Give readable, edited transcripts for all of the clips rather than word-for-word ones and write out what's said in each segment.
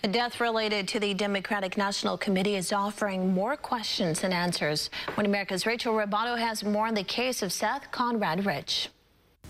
A death related to the Democratic National Committee is offering more questions than answers. One America's Rachel Robato has more on the case of Seth Conrad Rich.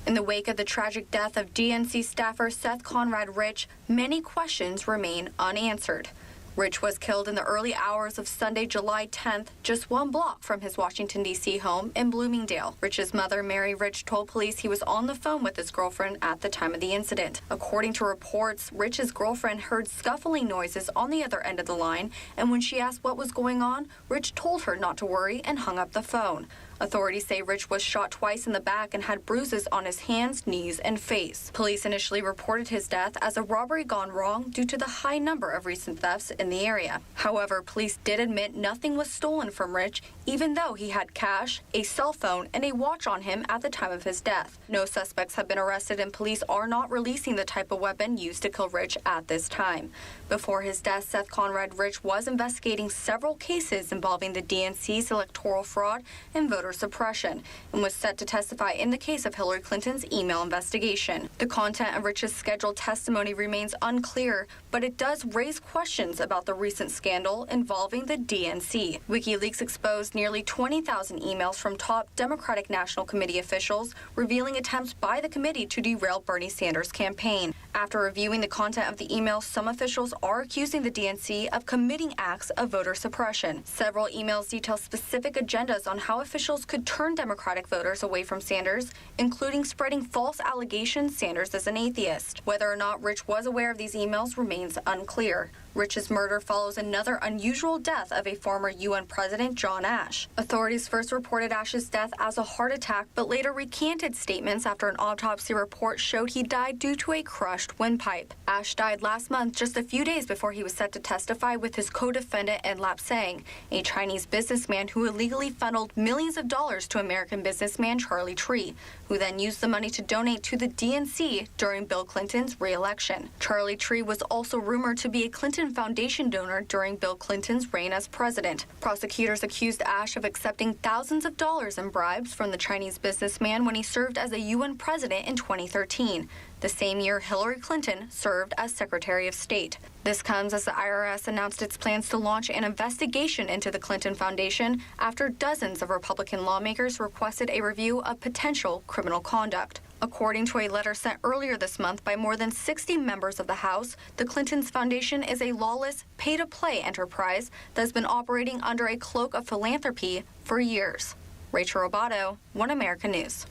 In the wake of the tragic death of DNC staffer Seth Conrad Rich, many questions remain unanswered. Rich was killed in the early hours of Sunday, July 10th, just 1 block from his Washington, D.C. home in Bloomingdale. Rich's mother, Mary Rich, told police he was on the phone with his girlfriend at the time of the incident. According to reports, Rich's girlfriend heard scuffling noises on the other end of the line, and when she asked what was going on, Rich told her not to worry and hung up the phone. Authorities say Rich was shot twice in the back and had bruises on his hands, knees, and face. Police initially reported his death as a robbery gone wrong due to the high number of recent thefts in the area. However, police did admit nothing was stolen from Rich, even though he had cash, a cell phone, and a watch on him at the time of his death. No suspects have been arrested, and police are not releasing the type of weapon used to kill Rich at this time. Before his death, Seth Conrad Rich was investigating several cases involving the DNC's electoral fraud and voter suppression, and was set to testify in the case of Hillary Clinton's email investigation. The content of Rich's scheduled testimony remains unclear, but it does raise questions about the recent scandal involving the DNC. WikiLeaks exposed nearly 20,000 emails from top Democratic National Committee officials, revealing attempts by the committee to derail Bernie Sanders' campaign. After reviewing the content of the emails, some officials are accusing the DNC of committing acts of voter suppression. Several emails detail specific agendas on how officials could turn Democratic voters away from Sanders, including spreading false allegations Sanders is an atheist. Whether or not Rich was aware of these emails remains unclear. Rich's murder follows another unusual death of a former UN President, John Ashe. Authorities first reported Ashe's death as a heart attack, but later recanted statements after an autopsy report showed he died due to a crushed windpipe. Ashe died last month, just a few days before he was set to testify with his co-defendant Ed Lapsang, a Chinese businessman who illegally funneled millions of dollars to American businessman Charlie Tree, who then used the money to donate to the DNC during Bill Clinton's re-election. Charlie Tree was also rumored to be a Clinton Foundation donor during Bill Clinton's reign as president. Prosecutors accused Ashe of accepting thousands of dollars in bribes from the Chinese businessman when he served as a UN president in 2013, the same year Hillary Clinton served as Secretary of State. This comes as the IRS announced its plans to launch an investigation into the Clinton Foundation after dozens of Republican lawmakers requested a review of potential criminal conduct. According to a letter sent earlier this month by more than 60 members of the House, the Clintons Foundation is a lawless, pay-to-play enterprise that has been operating under a cloak of philanthropy for years. Rachel Robato, One America News.